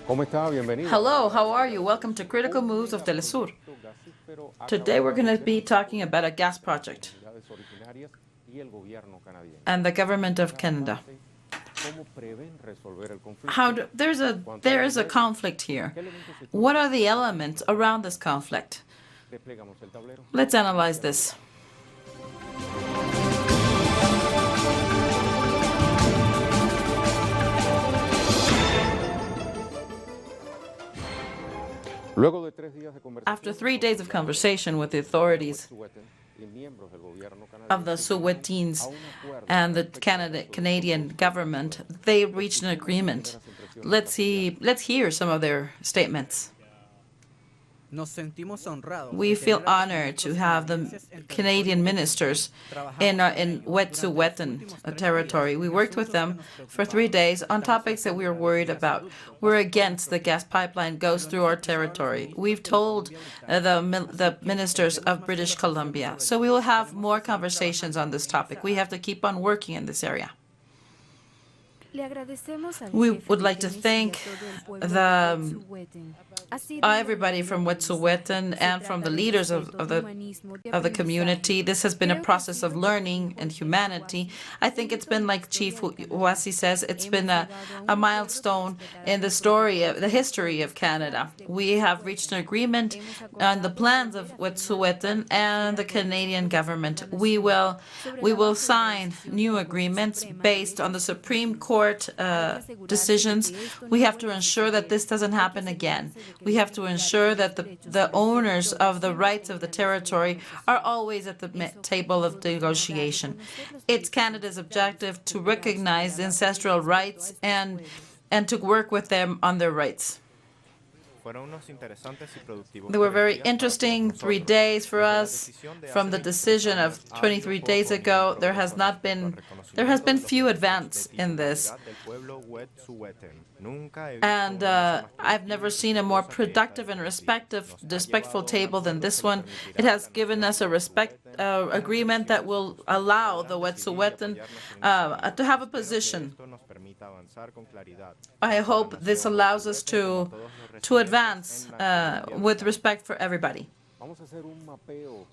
Hello, how are you? Welcome to Critical Moves of Telesur. Today we're going to be talking about a gas project and the government of Canada. There is a conflict here. What are the elements around this conflict? Let's analyze this. After 3 days of conversation with the authorities of the Wet'suwet'en and the Canadian government, they reached an agreement. Let's hear some of their statements. We feel honored to have the Canadian ministers in Wet'suwet'en territory. We worked with them for 3 days on topics that we were worried about. We're against the gas pipeline goes through our territory. We've told the ministers of British Columbia. So we will have more conversations on this topic. We have to keep on working in this area. We would like to thank everybody from Wet'suwet'en and from the leaders of the community. This has been a process of learning and humanity. I think it's been, like Chief Huasi says, it's been a milestone in the history of Canada. We have reached an agreement on the plans of Wet'suwet'en and the Canadian government. We will sign new agreements based on the Supreme Court decisions. We have to ensure that this doesn't happen again. We have to ensure that the owners of the rights of the territory are always at the table of negotiation. It's Canada's objective to recognize the ancestral rights and to work with them on their rights. They were very interesting 3 days for us. From the decision of 23 days ago, there has been few advance in this. And I've never seen a more productive and respectful table than this one. It has given us a agreement that will allow the Wet'suwet'en to have a position. I hope this allows us to advance with respect for everybody.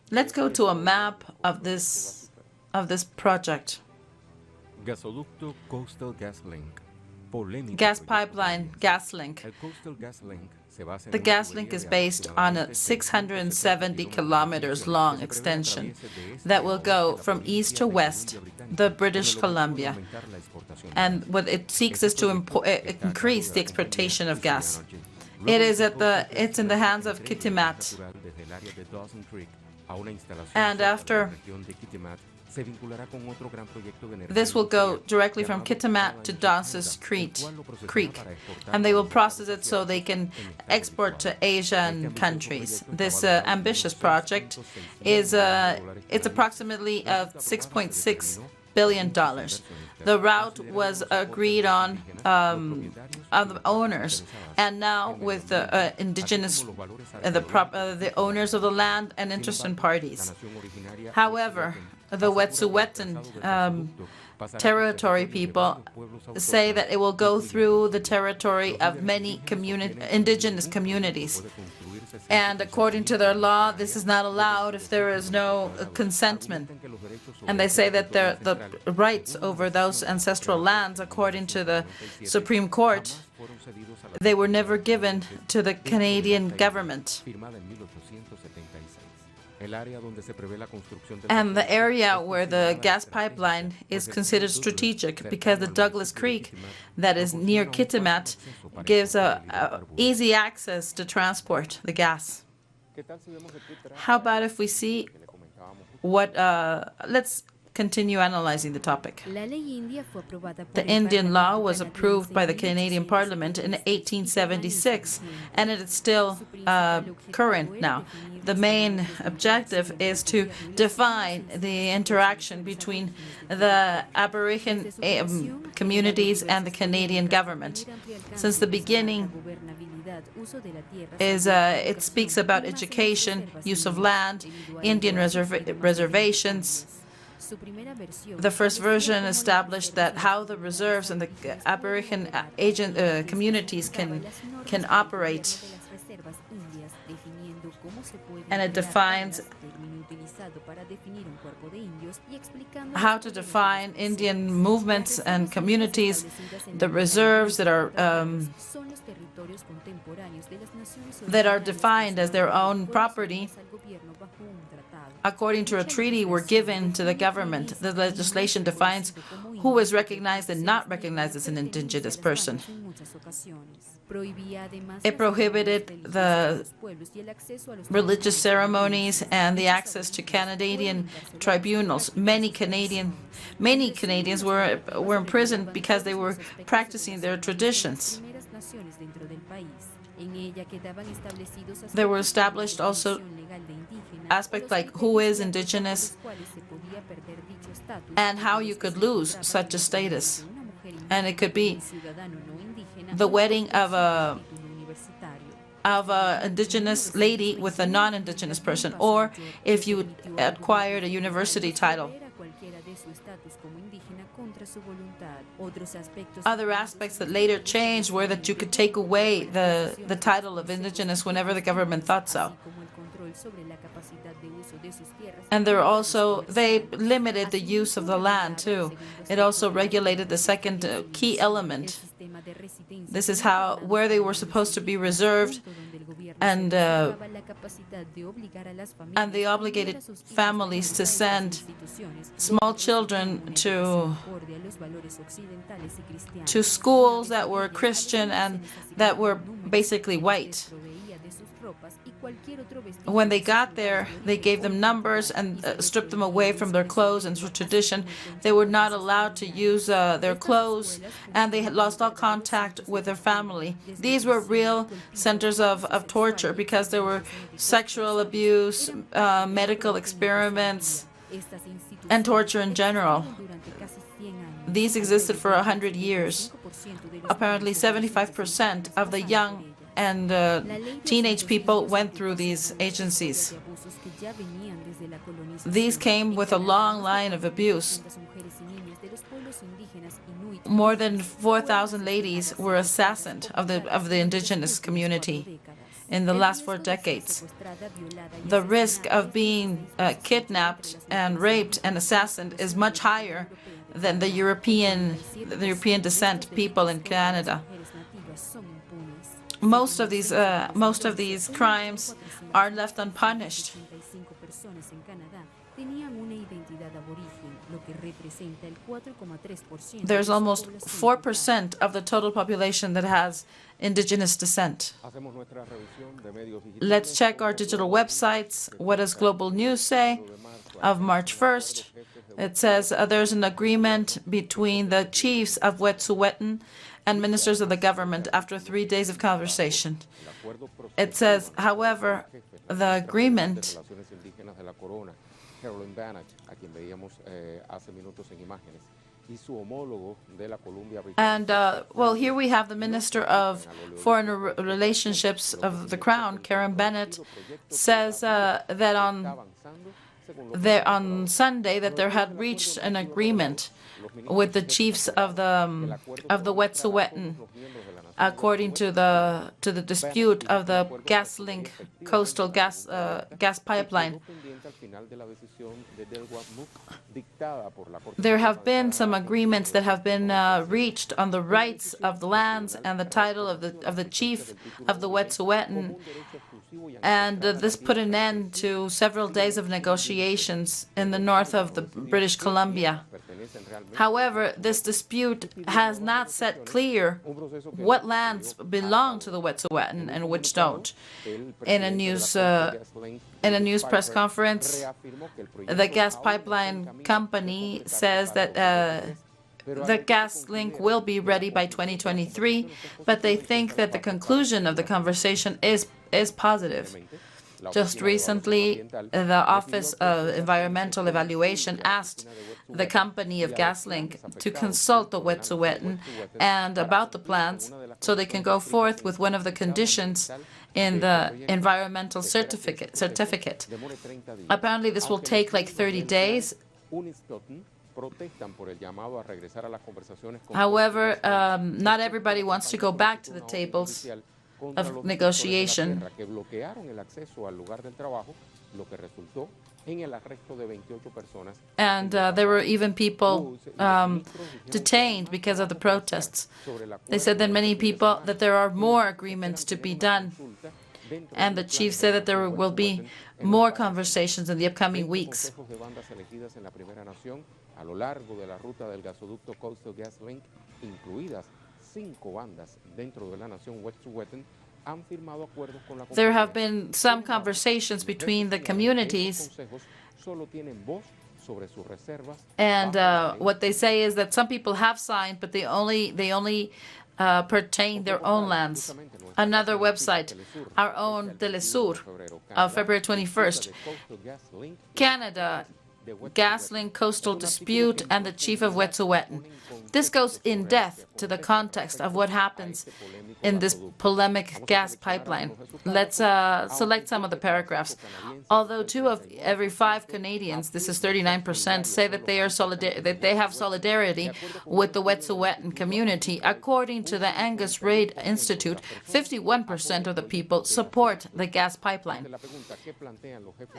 Let's go to a map of this project. Gasoducto Coastal GasLink. Gas pipeline GasLink. The GasLink is based on a 670 kilometers long extension that will go from east to west, the British Columbia. And what it seeks is to increase the exportation of gas. It's in the hands of Kitimat. And after this will go directly from Kitimat to Dawson's Creek, and they will process it so they can export to Asian countries. This ambitious project is it's approximately $6.6 billion. The route was agreed on the owners, and now with the indigenous, the owners of the land and interested parties. However, the Wet'suwet'en territory people say that it will go through the territory of many indigenous communities. And according to their law, this is not allowed if there is no consentment. And they say that the rights over those ancestral lands, according to the Supreme Court, they were never given to the Canadian government. And the area where the gas pipeline is considered strategic because the Douglas Creek that is near Kitimat gives easy access to transport the gas. How about if we see let's continue analyzing the topic. The Indian law was approved by the Canadian Parliament in 1876, and it is still current now. The main objective is to define the interaction between the Aboriginal communities and the Canadian government. Since the beginning, it speaks about education, use of land, Indian reservations, The first version established that how the reserves and the Aboriginal communities can operate, and it defines how to define Indian movements and communities, the reserves that are defined as their own property according to a treaty were given to the government. The legislation defines who is recognized and not recognized as an indigenous person. It prohibited the religious ceremonies and the access to Canadian tribunals. Many Canadians were imprisoned because they were practicing their traditions. There were established also aspects like who is indigenous and how you could lose such a status. And it could be the wedding of a indigenous lady with a non-indigenous person, or if you acquired a university title. Other aspects that later changed were that you could take away the title of indigenous whenever the government thought so. And they limited the use of the land too. It also regulated the second key element. This is where they were supposed to be reserved, and they obligated families to send small children to schools that were Christian and that were basically white. When they got there, they gave them numbers and stripped them away from their clothes and tradition. They were not allowed to use their clothes, and they had lost all contact with their family. These were real centers of torture because there were sexual abuse, medical experiments, and torture in general. These existed for 100 years. Apparently 75% of the young and teenage people went through these agencies. These came with a long line of abuse. More than 4,000 ladies were assassinated of the indigenous community in the last 4 decades. The risk of being kidnapped and raped and assassinated is much higher than the European descent people in Canada. Most of these crimes are left unpunished. There's almost 4% of the total population that has indigenous descent. Let's check our digital websites. What does Global News say? Of March 1st, it says there's an agreement between the chiefs of Wet'suwet'en and ministers of the government after 3 days of conversation. It says, however, the agreement and here we have the Minister of Foreign Relationships of the Crown, Karen Bennett, says that on Sunday that there had reached an agreement with the chiefs of the Wet'suwet'en, according to the dispute of the GasLink coastal gas pipeline. There have been some agreements that have been reached on the rights of the lands and the title of the chief of the Wet'suwet'en, and this put an end to several days of negotiations in the north of the British Columbia. However, this dispute has not set clear what lands belong to the Wet'suwet'en and which don't. In a news press conference, the gas pipeline company says that the GasLink will be ready by 2023, but they think that the conclusion of the conversation is positive. Just recently, the Office of Environmental Evaluation asked the company of GasLink to consult the Wet'suwet'en and about the plans so they can go forth with one of the conditions in the environmental certificate. Apparently, this will take like 30 days. However, not everybody wants to go back to the tables of negotiation. And there were even people detained because of the protests. They said that there are more agreements to be done. And the chief said that there will be more conversations in the upcoming weeks. There have been some conversations between the communities, and what they say is that some people have signed, but they only pertain their own lands. Another website, our own Telesur, of February 21st. Canada, GasLink coastal dispute, and the chief of Wet'suwet'en. This goes in depth to the context of what happens in this polemic gas pipeline. Let's select some of the paragraphs. Although 2 of every 5 Canadians, this is 39%, say that they have solidarity with the Wet'suwet'en community, according to the Angus Reid Institute, 51% of the people support the gas pipeline.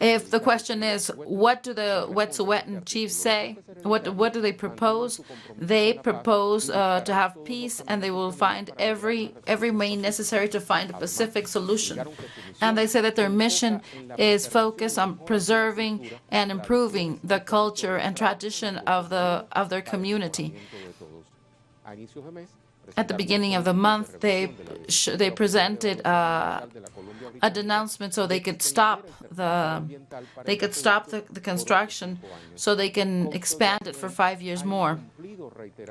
If the question is, what do the Wet'suwet'en chiefs say? What do they propose? They propose to have peace, and they will find every means necessary to find a pacific solution. And they say that their mission is focused on preserving and improving the culture and tradition of their community. At the beginning of the month, they presented a denouncement so they could stop the construction, so they can expand it for 5 years more.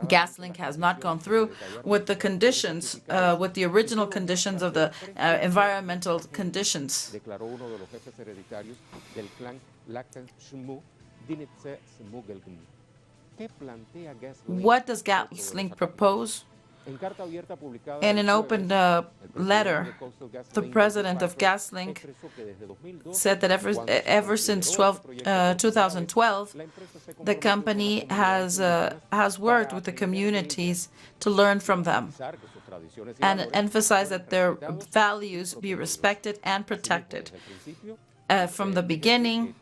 GasLink has not gone through with the conditions, with the original conditions of the environmental conditions. What does GasLink propose? In an open letter, the president of GasLink said that ever since 2012, the company has worked with the communities to learn from them and emphasize that their values be respected and protected. From the beginning,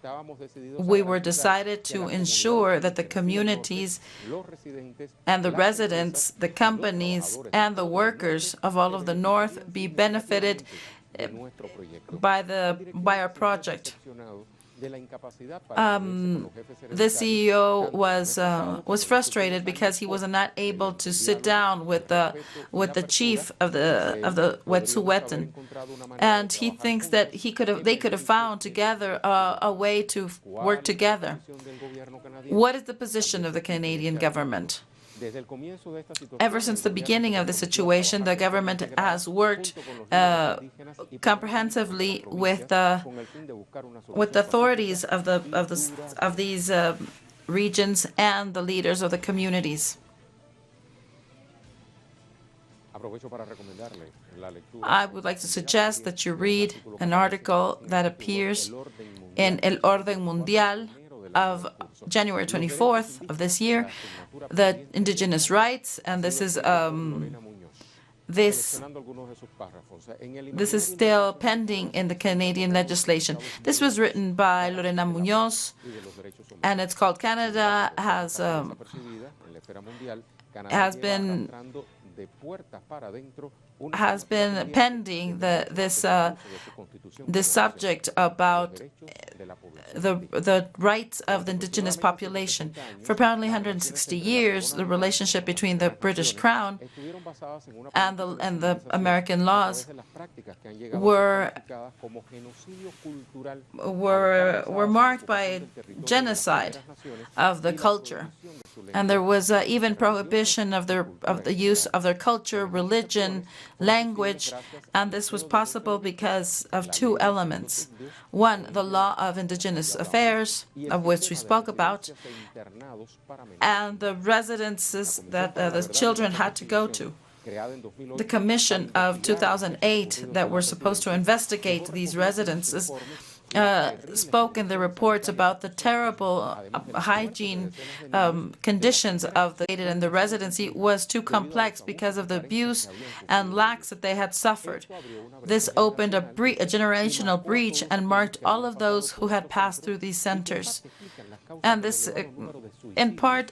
we were decided to ensure that the communities and the residents, the companies, and the workers of all of the North be benefited by our project. The CEO was frustrated because he was not able to sit down with the chief of the Wet'suwet'en, and he thinks that they could have found together a way to work together. What is the position of the Canadian government? Ever since the beginning of the situation, the government has worked comprehensively with the authorities of these regions and the leaders of the communities. I would like to suggest that you read an article that appears in El Orden Mundial of January 24th of this year, the indigenous rights, and this is still pending in the Canadian legislation. This was written by Lorena Muñoz, and it's called Canada has been pending this subject about the rights of the indigenous population. For apparently 160 years, the relationship between the British Crown and the American laws were marked by genocide of the culture. And there was even prohibition of the use of their culture, religion, language, and this was possible because of 2 elements. One, the law of indigenous affairs, of which we spoke about, and the residences that the children had to go to. The commission of 2008 that were supposed to investigate these residences spoke in the reports about the terrible hygiene conditions of the residency was too complex because of the abuse and lacks that they had suffered. This opened a generational breach and marked all of those who had passed through these centers. And this, in part,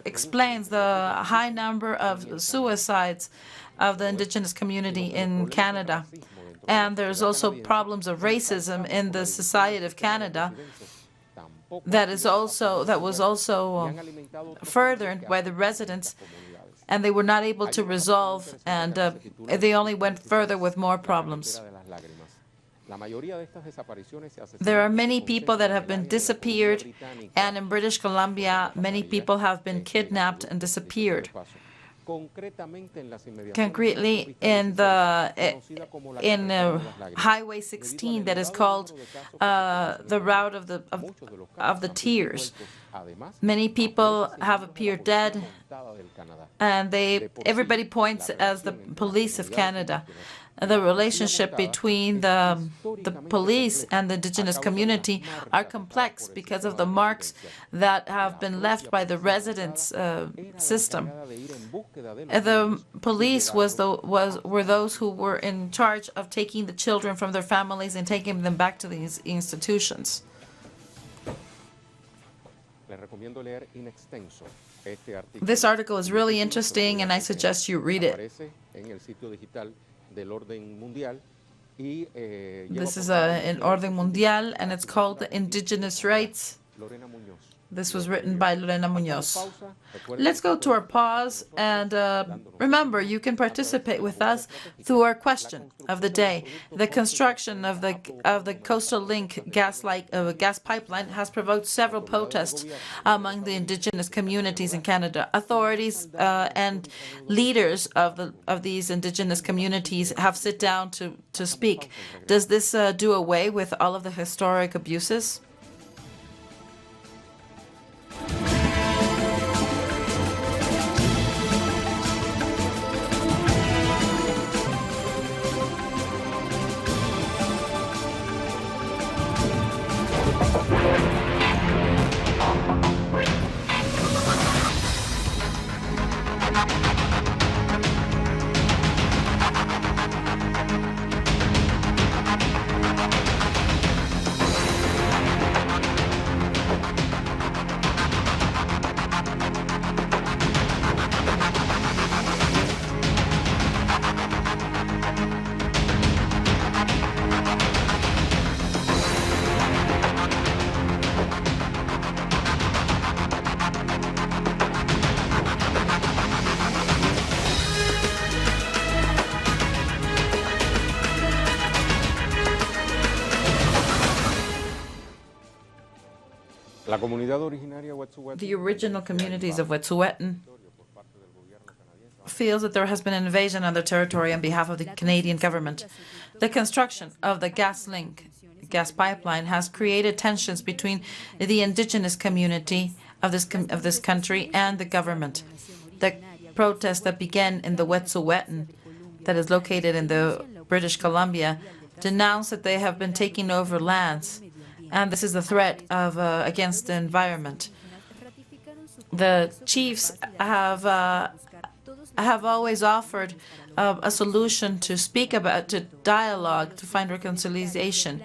explains the high number of suicides of the indigenous community in Canada. And there's also problems of racism in the society of Canada that was also furthered by the residents, and they were not able to resolve, and they only went further with more problems. There are many people that have been disappeared, and in British Columbia, many people have been kidnapped and disappeared. Concretely, in Highway 16, that is called the route of the tears. Many people have appeared dead, and everybody points as the police of Canada. The relationship between the police and the indigenous community are complex because of the marks that have been left by the residents' system. The police were those who were in charge of taking the children from their families and taking them back to these institutions. This article is really interesting, and I suggest you read it. This is in Orden Mundial, and it's called Indigenous Rights. This was written by Lorena Muñoz. Let's go to our pause, and remember, you can participate with us through our question of the day. The construction of the Coastal Link gas pipeline has provoked several protests among the indigenous communities in Canada. Authorities and leaders of these indigenous communities have sit down to speak. Does this do away with all of the historic abuses? The original communities of Wet'suwet'en feels that there has been an invasion on their territory on behalf of the Canadian government. The construction of the GasLink gas pipeline has created tensions between the indigenous community of this country and the government. The protests that began in the Wet'suwet'en, that is located in the British Columbia, denounce that they have been taking over lands, and this is a threat against the environment. The chiefs have always offered a solution to dialogue, to find reconciliation.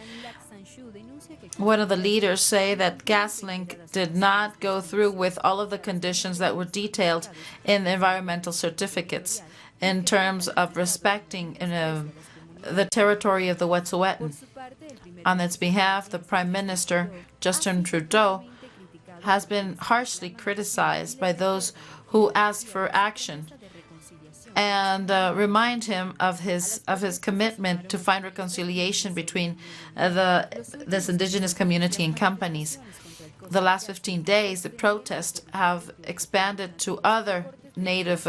One of the leaders say that GasLink did not go through with all of the conditions that were detailed in the environmental certificates in terms of respecting the territory of the Wet'suwet'en. On its behalf, the Prime Minister, Justin Trudeau, has been harshly criticized by those who ask for action and remind him of his commitment to find reconciliation between this indigenous community and companies. The last 15 days, the protests have expanded to other native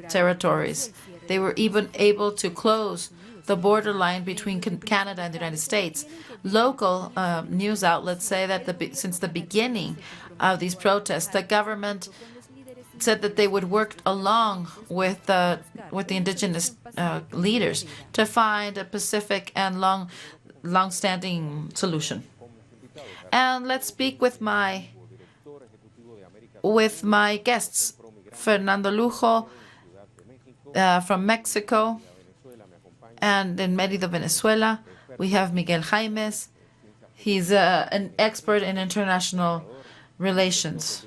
territories. They were even able to close the borderline between Canada and the United States. Local news outlets say that since the beginning of these protests, the government said that they would work along with the indigenous leaders to find a pacific and long-standing solution. And let's speak with my guests. Fernando Lujo from Mexico, and in Mérida, Venezuela, we have Miguel Jaimes. He's an expert in international relations.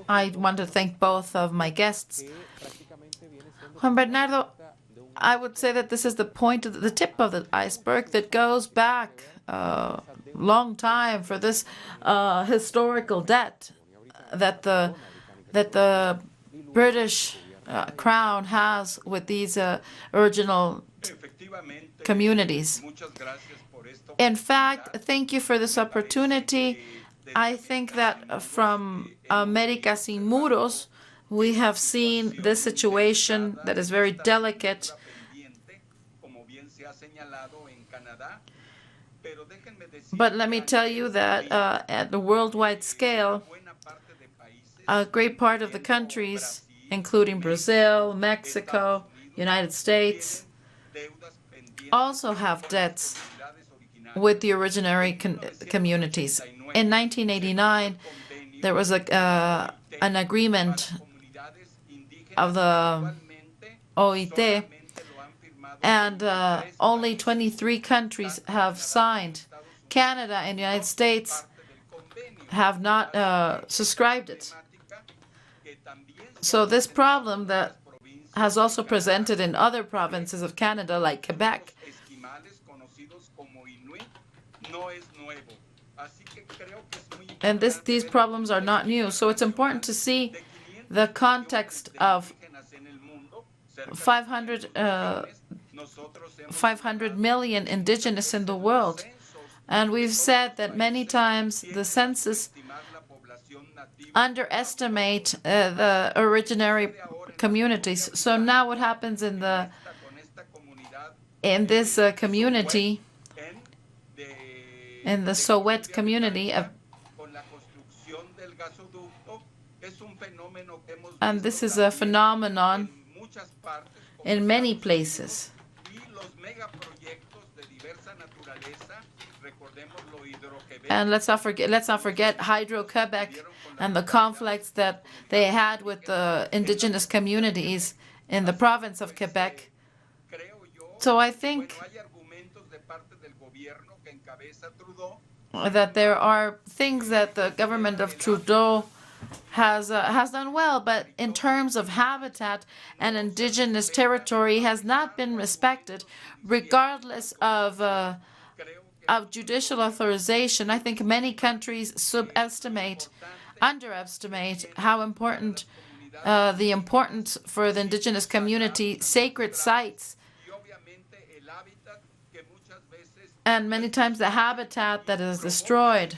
I want to thank both of my guests. Juan Bernardo, I would say that this is the tip of the iceberg that goes back a long time for this historical debt that the British Crown has with these original communities. In fact, thank you for this opportunity. I think that from América Sin Muros, we have seen this situation that is very delicate. But let me tell you that at the worldwide scale, a great part of the countries, including Brazil, Mexico, United States, also have debts with the originary communities. In 1989, there was an agreement of the OIT, and only 23 countries have signed. Canada and the United States have not subscribed it. So this problem that has also presented in other provinces of Canada, like Quebec, and these problems are not new. So it's important to see the context of 500 million indigenous in the world. And we've said that many times the census underestimate the originary communities. So now what happens in this community, in the Sowet community, and this is a phenomenon in many places. And let's not forget Hydro-Quebec and the conflicts that they had with the indigenous communities in the province of Quebec. So I think that there are things that the government of Trudeau has done well, but in terms of habitat and indigenous territory has not been respected, regardless of judicial authorization. I think many countries underestimate how important the importance for the indigenous community, sacred sites, and many times the habitat that is destroyed.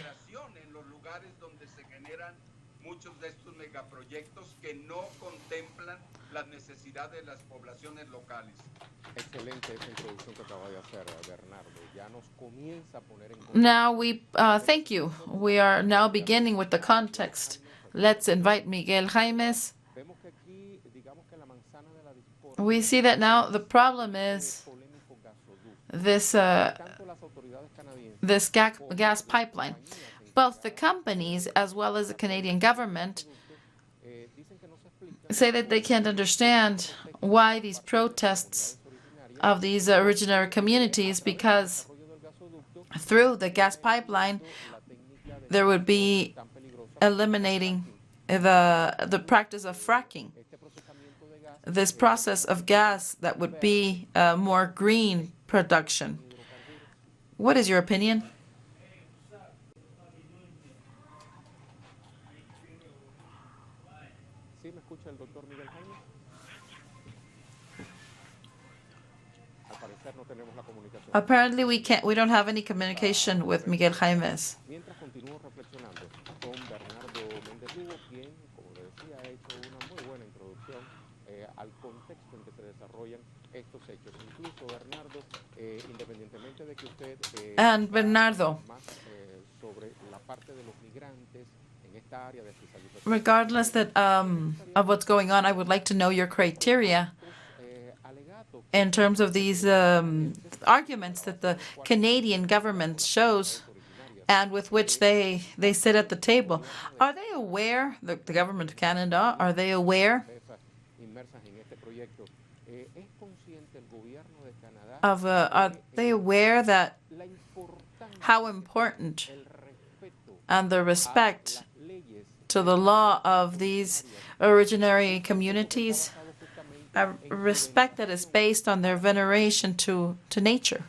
Now thank you. We are now beginning with the context. Let's invite Miguel Jaimes. We see that now the problem is this gas pipeline. Both the companies as well as the Canadian government say that they can't understand why these protests of these originary communities, because through the gas pipeline there would be eliminating the practice of fracking, this process of gas that would be more green production. What is your opinion? Apparently we don't have any communication with Miguel Jaimes. al contexto en que se desarrollan estos hechos. Incluso, Bernardo, independientemente de que usted And Bernardo, más sobre la parte de los migrantes en esta área de fiscalización, regardless of what's going on, I would like to know your criteria alegatos in terms of these arguments that the Canadian government shows and with which they sit at the table. Are they aware, the government of Canada, are they aware inmersas en este proyecto, es consciente el gobierno de Canadá are they aware that la importancia how important del respeto and the a respect las leyes to the law of these originary communities, a respect that is based on their veneration to nature?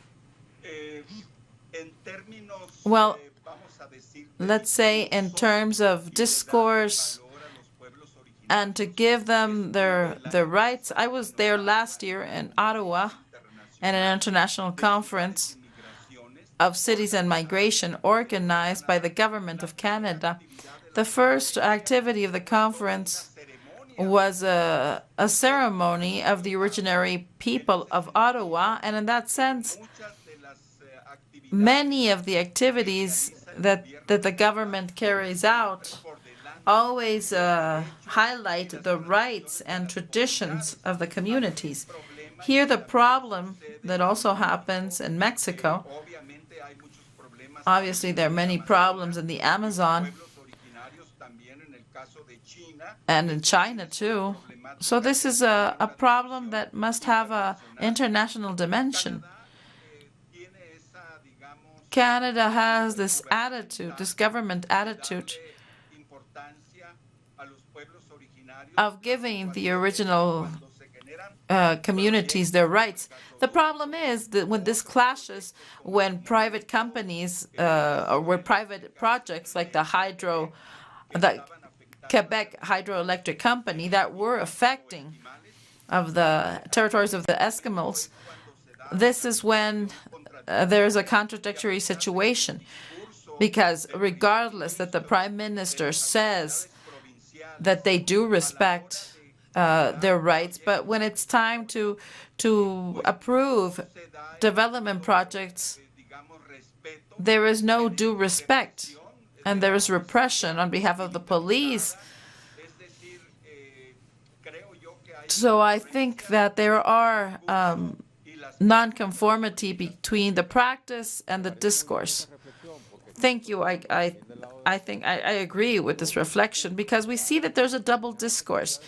Well, let's say in terms of discourse and to give them their rights. I was there last year in Ottawa at an international conference of cities and migration organized by the government of Canada. The first activity of the conference was a ceremony of the originary people of Ottawa, and in that sense, many of the activities that the government carries out always highlight the rights and traditions of the communities. Here, the problem that also happens in Mexico, obviously there are many problems in the Amazon and in China too. So this is a problem that must have an international dimension. Canada has this attitude, this government attitude of giving the original communities their rights. The problem is that when this clashes, when private companies or where private projects like the Quebec Hydroelectric Company that were affecting of the territories of the Eskimos, this is when there's a contradictory situation, because regardless that the Prime Minister says that they do respect their rights, but when it's time to approve development projects, there is no due respect, and there is repression on behalf of the police. So I think that there are nonconformity between the practice and the discourse. Thank you. I think I agree with this reflection, because we see that there's a double discourse.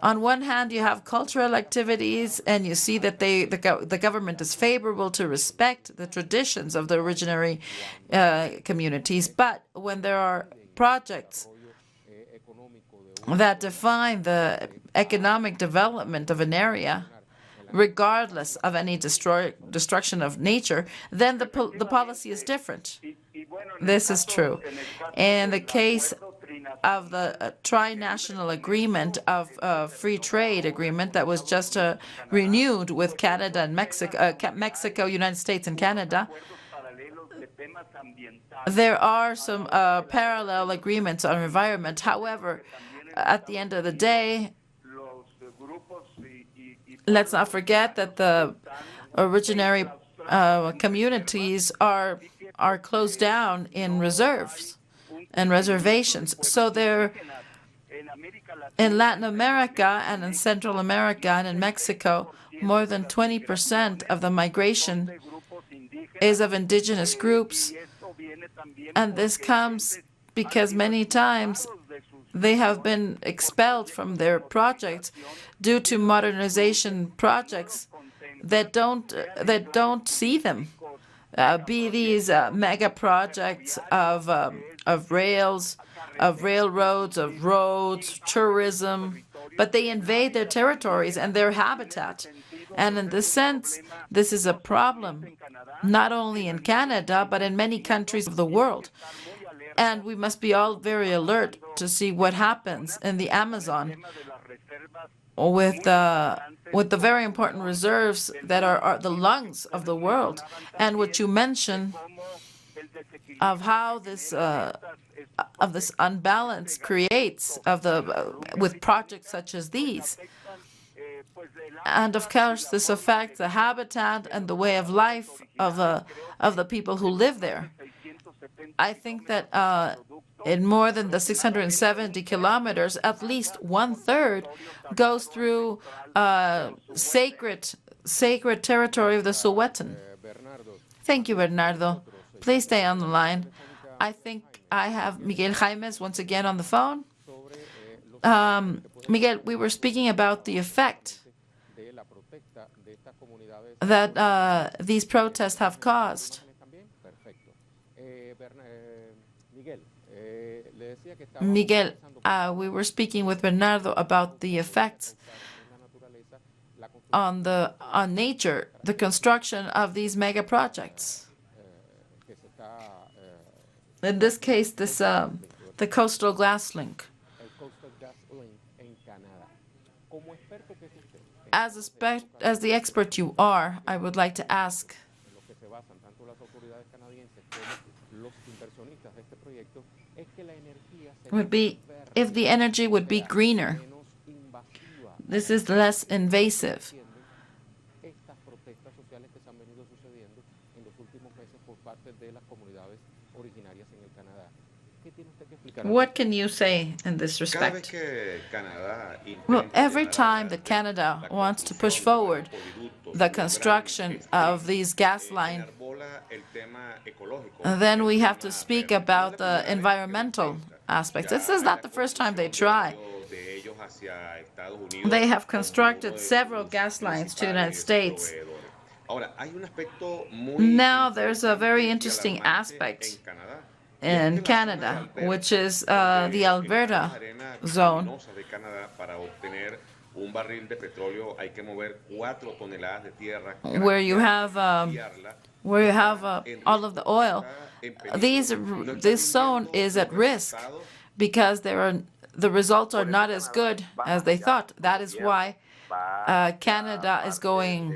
On one hand, you have cultural activities, and you see that the government is favorable to respect the traditions of the originary communities. But when there are projects that define the economic development of an area, regardless of any destruction of nature, then the policy is different. This is true. In the case of the tri-national agreement of free trade agreement that was just renewed with Canada and Mexico, United States, and Canada, there are some parallel agreements on environment. However, at the end of the day, let's not forget that the originary communities are closed down in reserves and reservations. So they're in Latin America and in Central America and in Mexico, more than 20% of the migration is of indigenous groups. And this comes because many times they have been expelled from their projects due to modernization projects that don't see them. Be these mega projects of rails, of railroads, of roads, tourism, but they invade their territories and their habitat. And in this sense, this is a problem, not only in Canada, but in many countries of the world. And we must be all very alert to see what happens in the Amazon with the very important reserves that are the lungs of the world, and what you mentioned of how this unbalance creates with projects such as these. And of course, this affects the habitat and the way of life of the people who live there. I think that in more than the 670 kilometers, at least 1/3 goes through sacred territory of the Sowetan. Thank you, Bernardo. Please stay on the line. I think I have Miguel Jaimes once again on the phone. Miguel, we were speaking about the effect that these protests have caused. Miguel, we were speaking with Bernardo about the effects on nature, the construction of these mega projects. In this case, the Coastal GasLink. As the expert you are, I would like to ask, would be if the energy would be greener. This is less invasive. What can you say in this respect? Well, every time that Canada wants to push forward the construction of these gas lines, then we have to speak about the environmental aspects. This is not the first time they try. They have constructed several gas lines to the United States. Now there's a very interesting aspect in Canada, which is the Alberta zone, where you have all of the oil. This zone is at risk because the results are not as good as they thought. That is why Canada is going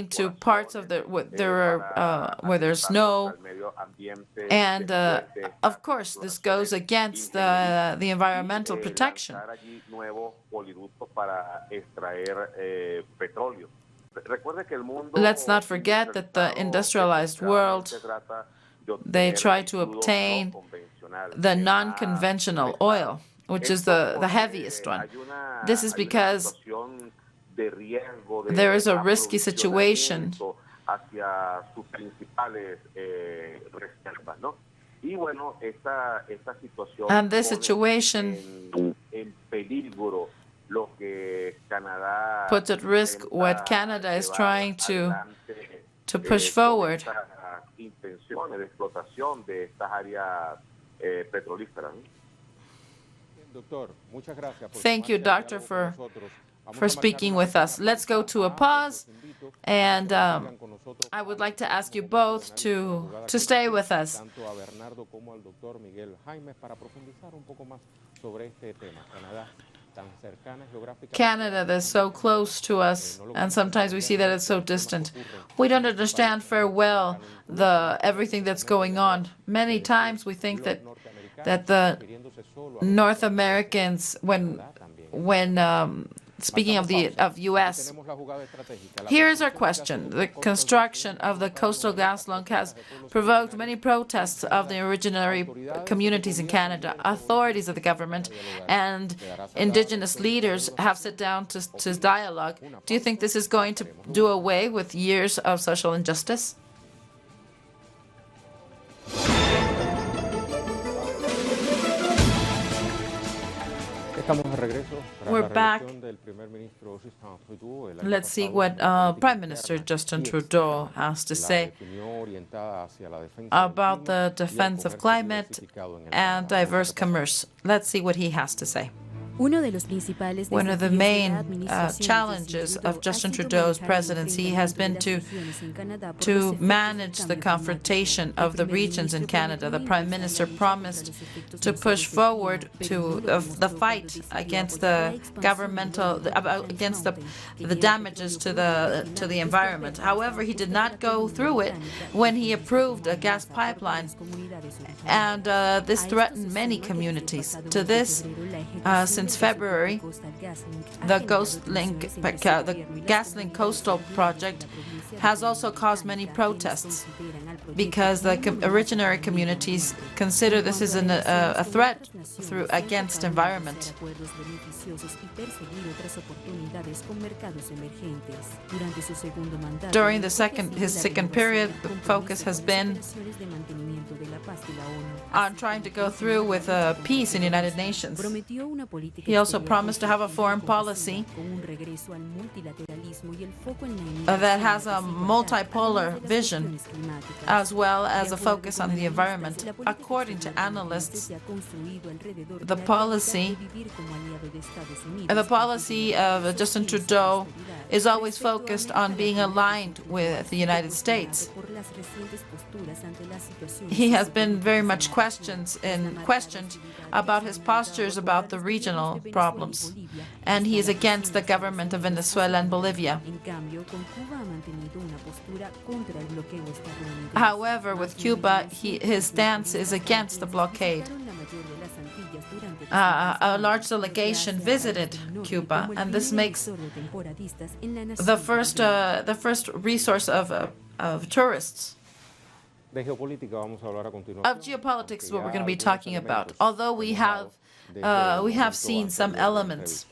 to parts of where there's snow, and of course this goes against the environmental protection. Let's not forget that the industrialized world, they try to obtain the non-conventional oil, which is the heaviest one. This is because there is a risky situation. And this situation puts at risk what Canada is trying to push forward. Thank you, Doctor, for speaking with us. Let's go to a pause, and I would like to ask you both to stay with us. Canada is so close to us, and sometimes we see that it's so distant. We don't understand very well everything that's going on. Many times we think that the North Americans, when speaking of U.S., here's our question. The construction of the Coastal GasLink has provoked many protests of the originary communities in Canada. Authorities of the government and indigenous leaders have sat down to dialogue. Do you think this is going to do away with years of social injustice? We're back. Let's see what Prime Minister Justin Trudeau has to say about the defense of climate and diverse commerce. Let's see what he has to say. One of the main challenges of Justin Trudeau's presidency has been to manage the confrontation of the regions in Canada. The Prime Minister promised to push forward to the fight against the against the damages to the environment. However, he did not go through it when he approved a gas pipeline, and this threatened many communities. To this, since since February, the GasLink Coastal project has also caused many protests because the originary communities consider this is a threat against environment. During his second period, the focus has been on trying to go through with peace in the United Nations. He also promised to have a foreign policy that has a multipolar vision, as well as a focus on the environment. According to analysts, the policy of Justin Trudeau is always focused on being aligned with the United States. He has been very much questioned about his postures about the regional problems, and he is against the government of Venezuela and Bolivia. However, with Cuba, his stance is against the blockade. A large delegation visited Cuba, and this makes the first resource of tourists. De geopolítica vamos a hablar a continuación. Of geopolitics is what we're going to be talking about. Although we have seen some elements.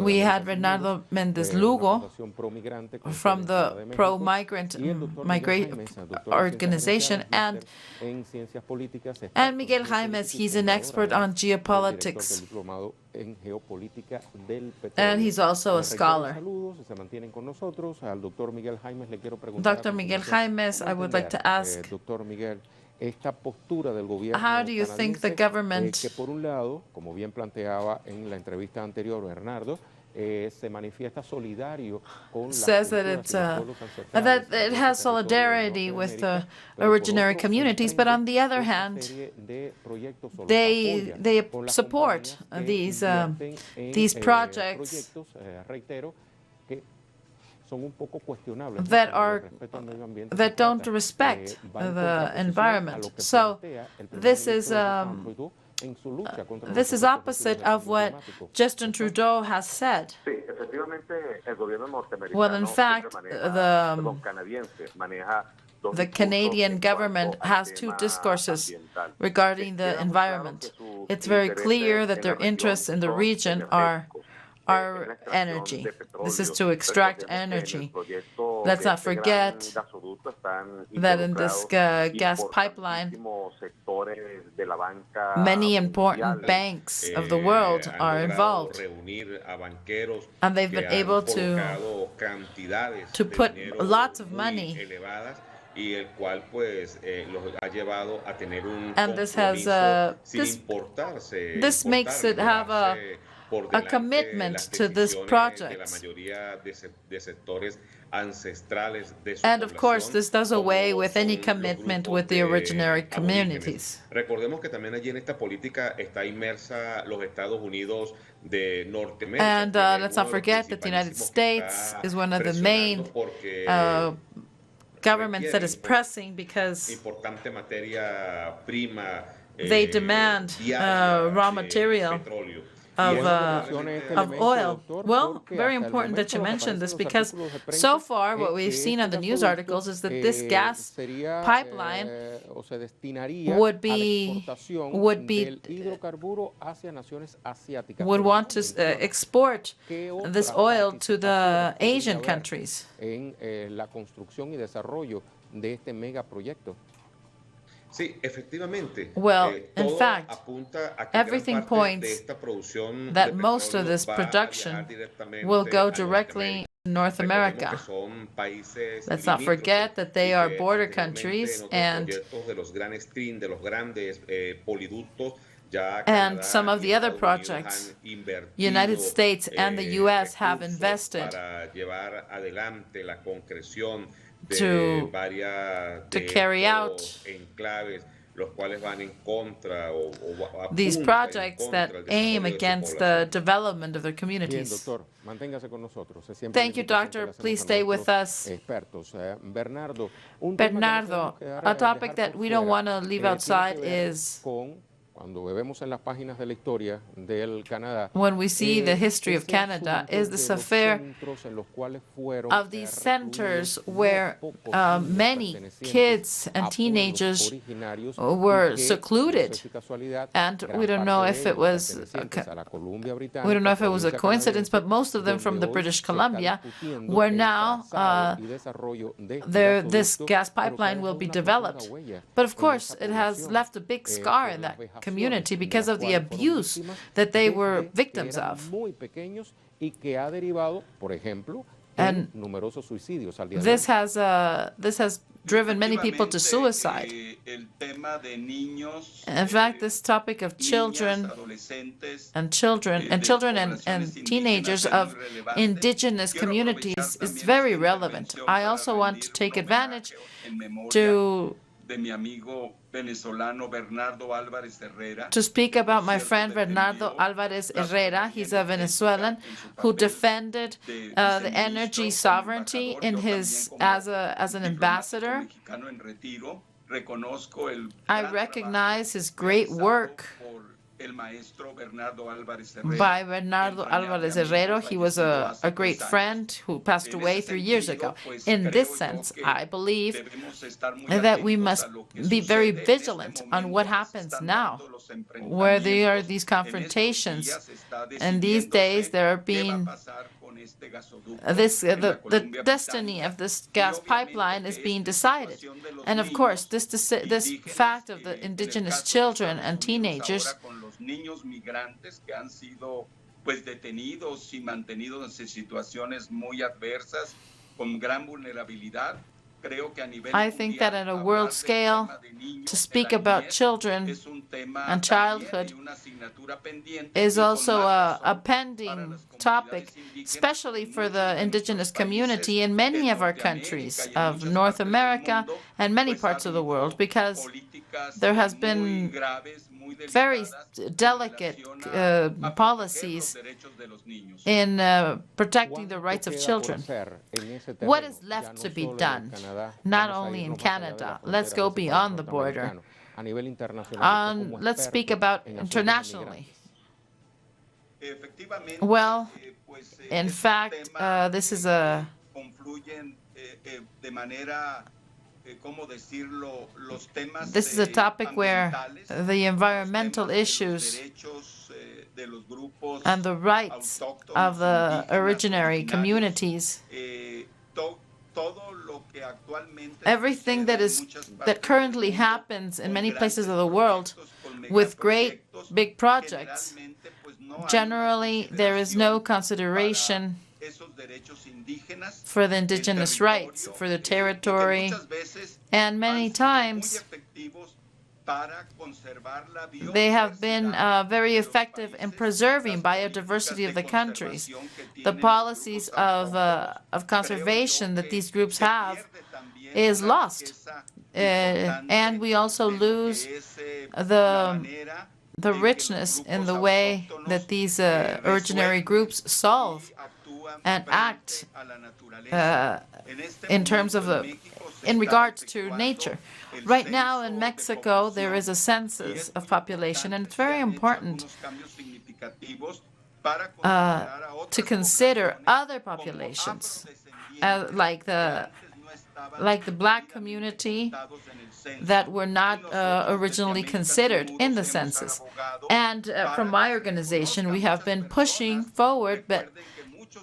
We had Bernardo Méndez Lugo from the pro-migrant organization, and Miguel Jaimes. He's an expert on geopolitics, and he's also a scholar. Dr. Miguel Jaimes, I would like to ask, how do you think the government que por un lado, como bien planteaba en la entrevista anterior Bernardo, se manifiesta solidario con says that it has solidarity with the originary communities, but on the other hand, they support these projects that don't respect the environment. So this is opposite of what Justin Trudeau has said. Well, in fact, the Canadian government has two discourses regarding the environment. It's very clear that their interests in the region are energy. This is to extract energy. Let's not forget that in this gas pipeline, many important banks of the world are involved, and they've been able to put lots of money. And this makes it have a commitment to this project. And of course, this does away with any commitment with the originary communities. And let's not forget that the United States is one of the main governments that is pressing, because they demand raw material of oil. Well, very important that you mentioned this, because so far what we've seen on the news articles is that this gas pipeline would want to export this oil to the Asian countries. Well, in fact, everything points that most of this production will go directly to North America. Let's not forget that they are border countries, and some of the other projects, United States and the U.S. have invested to carry out these projects that aim against the development of their communities. Thank you, Doctor. Please stay with us. Bernardo, a topic that we don't want to leave outside is cuando vemos en las páginas de la historia del Canadá, when we see the history of ese Canada, asunto is this de los affair centros en los cuales fueron of these centers recluidos where no pocos niños many pertenecientes kids and a pueblos teenagers originarios were y que, secluded. no sé si casualidad, And gran we don't parte know de if it ellos was pertenecientes a la Columbia we don't know if it was a Británica, coincidence, but provincia most of them from the canadiense, British donde hoy se está Columbia, discutiendo where el now trazado y desarrollo de este this gasoducto, gas pero que ha pipeline will dejado be una profunda developed. huella But of en course, esa it has población, left a big scar in por las that vejaciones community de because las of the cuales fueron abuse víctimas that they were desde que victims eran of. muy pequeños y que ha derivado, por ejemplo, And en numerosos suicidios al día de this hoy. has driven many people to suicide. El tema de niños, In fact, this topic of children adolescentes, and teenagers of indigenous communities is very relevant. I also want to take advantage to de mi amigo venezolano Bernardo Álvarez Herrera, to speak about my friend Bernardo Alvarez Herrera. He's a Venezuelan who defended the energy sovereignty in his as an ambassador. I recognize his great work by Bernardo Alvarez Herrero. He was a great friend who passed away 3 years ago. In this sense, I believe that we must be very vigilant on what happens now, where there are these confrontations. And these days, there are being the destiny of this gas pipeline is being decided. And of course, this fact of the indigenous children and teenagers niños migrantes que han sido pues detenidos y mantenidos en situaciones muy adversas con gran vulnerabilidad. I think that at a world scale, to speak about children and childhood is also a pending topic, especially for the indigenous community in many of our countries of North America and many parts of the world, because there has been very delicate policies in protecting the rights of children. What is left to be done, not only in Canada? Let's go beyond the border. Let's speak about internationally. Well, in fact, this is a topic where the environmental issues and the rights of the originary communities, everything that currently happens in many places of the world with great big projects, generally there is no consideration for the indigenous rights, for the territory, and many times they have been very effective in preserving biodiversity of the countries. The policies of conservation that these groups have is lost, and we also lose the richness in the way that these originary groups solve and act in terms of in regards to nature. Right now in Mexico, there is a census of population, and it's very important to consider other populations, like the Black community that were not originally considered in the census. And from my organization, we have been pushing forward, but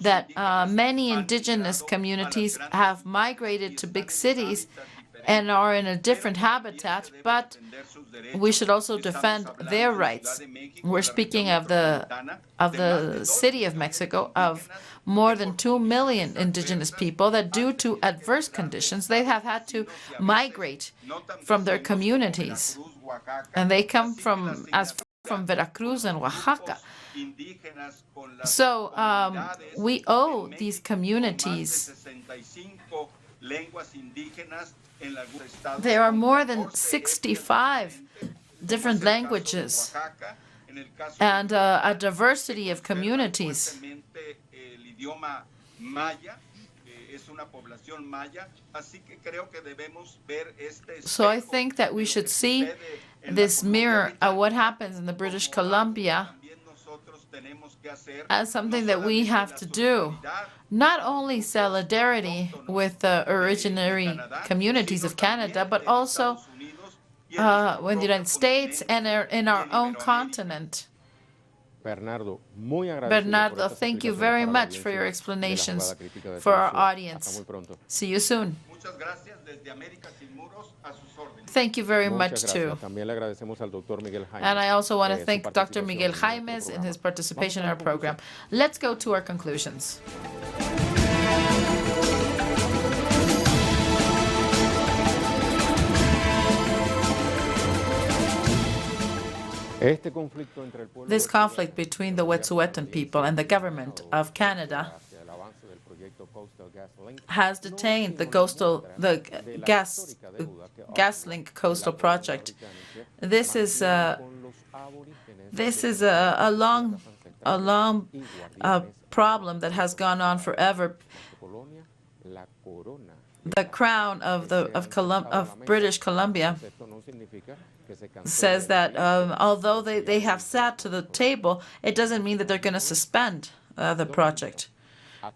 that many indigenous communities have migrated to big cities and are in a different habitat, but we should also defend their rights. We're speaking of the city of Mexico, of more than 2 million indigenous people that, due to adverse conditions, they have had to migrate from their communities. And they come from Veracruz and Oaxaca. So we owe these communities. There are more than 65 different languages and a diversity of communities. es una población maya, así que creo que debemos ver este So I espejo think that we de lo should que see sucede en la this Colombia mirror at británica, what happens in the British como algo Columbia que también nosotros tenemos que hacer, as something that we solamente have la to do. solidaridad Not only solidarity with the originary communities of Canada, but also with the United States and in our own continent. Bernardo, muy agradecido por Bernardo, estas thank you explicaciones very para la much for your audiencia de la explanations jugada crítica de for our Televisión. Hasta audience. muy pronto. See you soon. Muchas gracias desde América Sin Muros a sus órdenes. Thank you very Muchas much gracias. too. También le agradecemos al doctor Miguel Jaimes. And I also want to su thank Dr. participación Miguel en nuestro Jaimes in his programa. participation in Vamos a our la program. conclusión. Let's go to our conclusions. Este conflicto entre el pueblo This wet'suwet'en conflict between the Wet'suwet'en people and the government of Canada hacia el avance del proyecto Coastal GasLink has detained the GasLink coastal project. This is a long problem that has gone on forever. The Crown of British Columbia says that although they have sat to the table, it doesn't mean that they're going to suspend the project,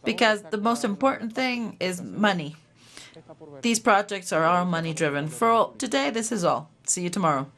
because the most important thing is money. These projects are all money driven. For today, this is all. See you tomorrow.